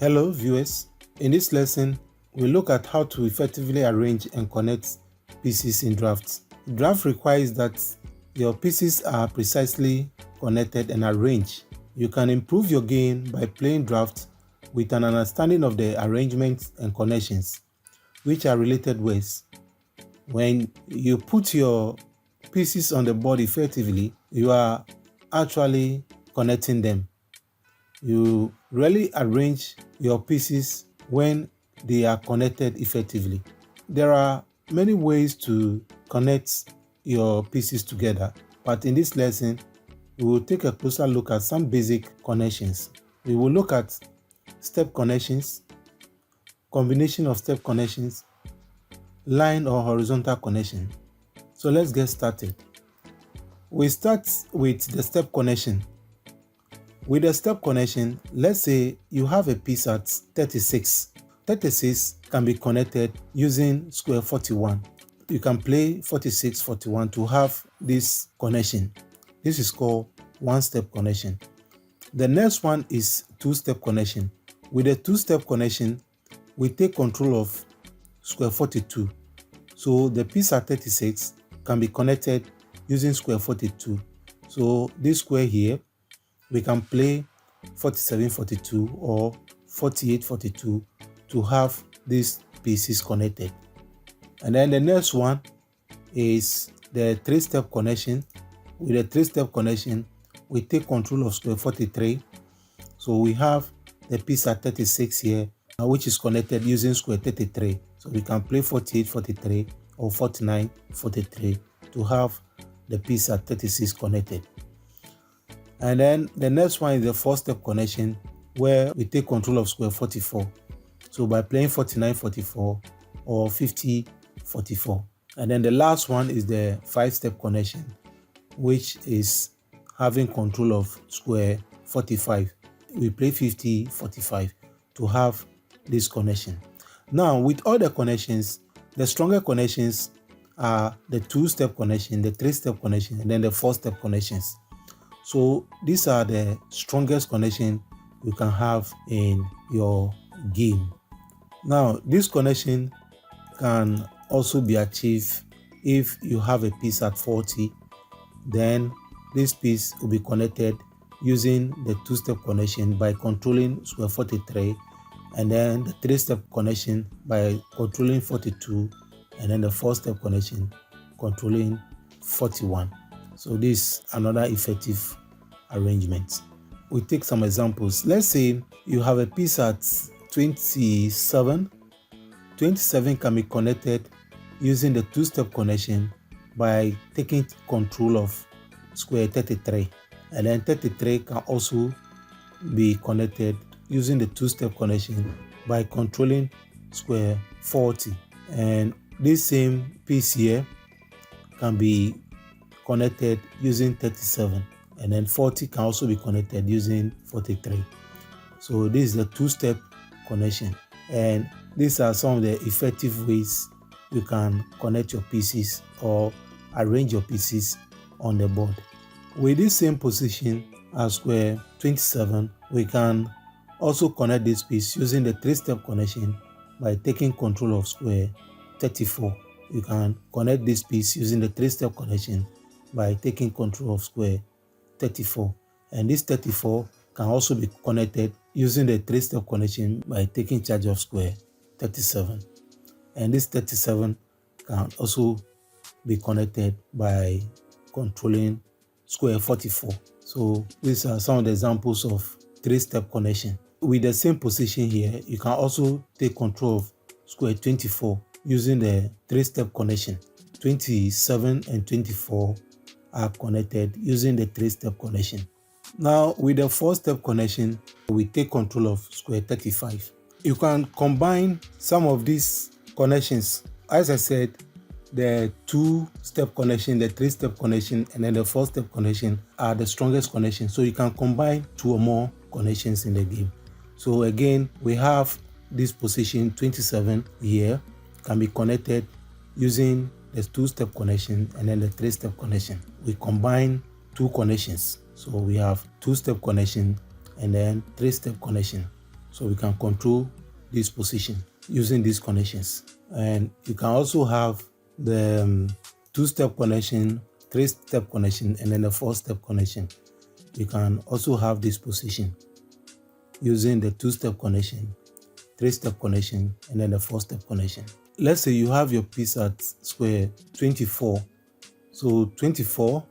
Hello viewers, in this lesson we look at how to effectively arrange and connect pieces in Draughts. Draft requires that your pieces are precisely connected and arranged. You can improve your game by playing Draughts with an understanding of the arrangements and connections, which are related ways. When you put your pieces on the board effectively, you are actually connecting them. You really arrange your pieces when they are connected effectively. There are many ways to connect your pieces together, but in this lesson, we will take a closer look at some basic connections. We will look at step connections, combination of step connections, line or horizontal connection. So let's get started. We start with the step connection. With a step connection, let's say you have a piece at 36. 36 can be connected using square 41. You can play 46, 41 to have this connection. This is called one-step connection. The next one is two-step connection. With a two-step connection, we take control of square 42. So the piece at 36 can be connected using square 42. So this square here, we can play 47, 42 or 48, 42 to have these pieces connected. And then the next one is the three-step connection. With a three-step connection, we take control of square 43. So we have the piece at 36 here, which is connected using square 33. So we can play 48, 43 or 49, 43 to have the piece at 36 connected. And then the next one is the four-step connection, where we take control of square 44. So by playing 49, 44 or 50, 44. And then the last one is the five-step connection, which is having control of square 45. We play 50, 45 to have this connection. Now, with all the connections, the stronger connections are the two-step connection, the three-step connection, and then the four-step connections. So these are the strongest connection you can have in your game. Now, this connection can also be achieved if you have a piece at 40. Then this piece will be connected using the two-step connection by controlling square 43, and then the three-step connection by controlling 42, and then the four-step connection controlling 41. So this is another effective arrangement. We take some examples. Let's say you have a piece at 27. 27 can be connected using the two-step connection by taking control of square 33. And then 33 can also be connected using the two-step connection by controlling square 40. And this same piece here can be connected using 37. And then 40 can also be connected using 43. So this is the two-step connection. And these are some of the effective ways you can connect your pieces or arrange your pieces on the board. With this same position as square 27, we can also connect this piece using the three-step connection by taking control of square 34. You can connect this piece using the three-step connection by taking control of square 34. And this 34 can also be connected using the three-step connection by taking charge of square 37. And this 37 can also be connected by controlling square 44. So these are some of the examples of three-step connection. With the same position here, you can also take control of square 24 using the three-step connection. 27 and 24 are connected using the three-step connection. Now, with the four-step connection, we take control of square 35. You can combine some of these connections. As I said, the two-step connection, the three-step connection, and then the four-step connection are the strongest connections. So you can combine two or more connections in the game. So again, we have this position 27 here can be connected using the two-step connection and then the three-step connection. We combine two connections. So we have two-step connection and then three-step connection. So we can control this position using these connections. And you can also have the two-step connection, three-step connection, and then a four-step connection. You can also have this position using the two-step connection, three-step connection, and then the four-step connection. Let's say you have your piece at square 24. So 24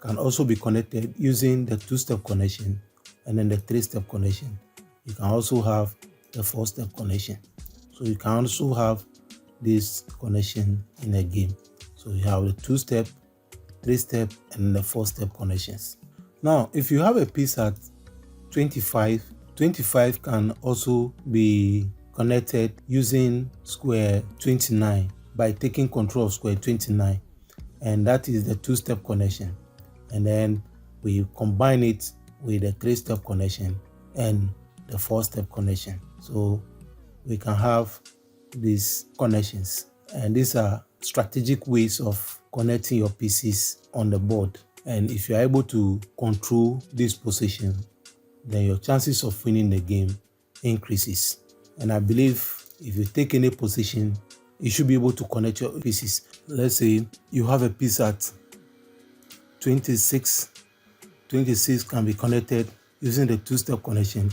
can also be connected using the two-step connection and then the three-step connection. You can also have the four-step connection. So you can also have this connection in a game. So you have the two-step, three-step, and the four-step connections. Now, if you have a piece at 25, 25 can also be connected using square 29 by taking control of square 29, and that is the two-step connection. And then we combine it with the three-step connection and the four-step connection. So we can have these connections, and these are strategic ways of connecting your pieces on the board. And if you are able to control this position, then your chances of winning the game increases. And I believe if you take any position, you should be able to connect your pieces. Let's say you have a piece at 26. 26 can be connected using the two-step connection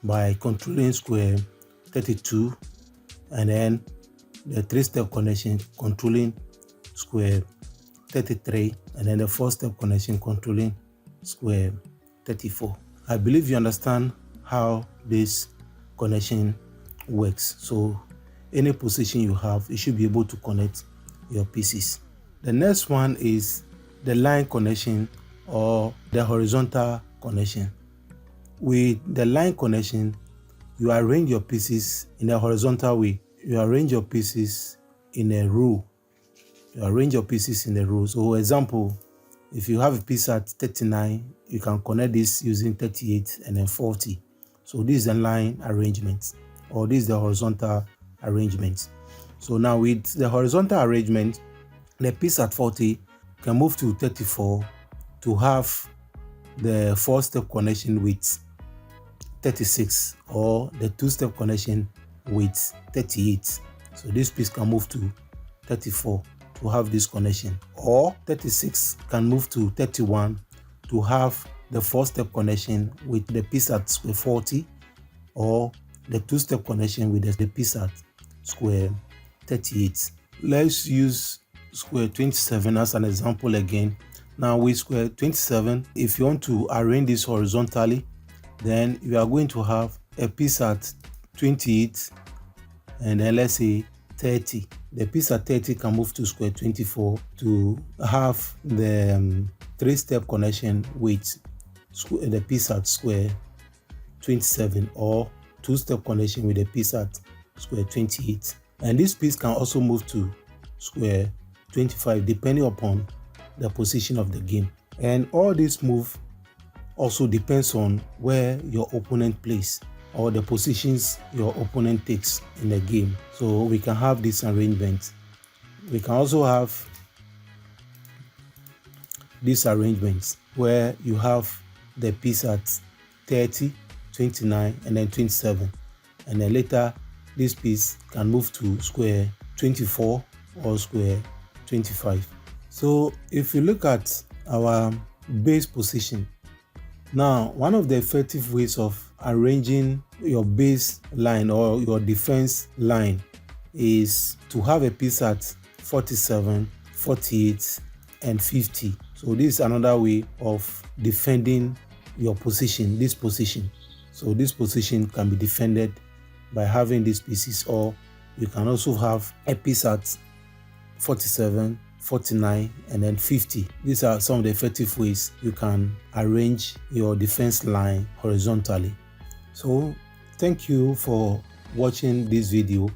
by controlling square 32, and then the three-step connection controlling square 33, and then the four-step connection controlling square 34. I believe you understand how this connection works. So any position you have, you should be able to connect your pieces. The next one is the line connection or the horizontal connection. With the line connection, you arrange your pieces in a horizontal way. You arrange your pieces in a row. You arrange your pieces in a row. So, for example, if you have a piece at 39, you can connect this using 38 and then 40. So this is the line arrangement, or this is the horizontal arrangement. So now with the horizontal arrangement, the piece at 40 can move to 34 to have the four-step connection with 36, or the two-step connection with 38. So this piece can move to 34 to have this connection, or 36 can move to 31 to have the four-step connection with the piece at square 40, or the two-step connection with the piece at square 38. Let's use square 27 as an example again. Now with square 27, if you want to arrange this horizontally, then you are going to have a piece at 28 and then let's say 30. The piece at 30 can move to square 24 to have the three-step connection with the piece at square 27, or two-step connection with the piece at square 28. And this piece can also move to square 25 depending upon the position of the game. And all this move also depends on where your opponent plays, or the positions your opponent takes in the game. So we can have this arrangement. We can also have these arrangements where you have the piece at 30, 29, and then 27. And then later, this piece can move to square 24 or square 25. So if you look at our base position, now one of the effective ways of arranging your base line or your defense line is to have a piece at 47, 48, and 50. So this is another way of defending your position, this position. So this position can be defended by having these pieces, or you can also have a piece at 47, 49, and then 50. These are some of the effective ways you can arrange your defense line horizontally. So thank you for watching this video,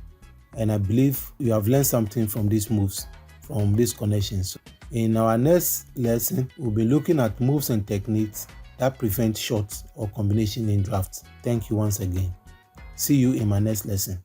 and I believe you have learned something from these moves, from these connections. In our next lesson, we'll be looking at moves and techniques that prevent shots or combination in drafts. Thank you once again. See you in my next lesson.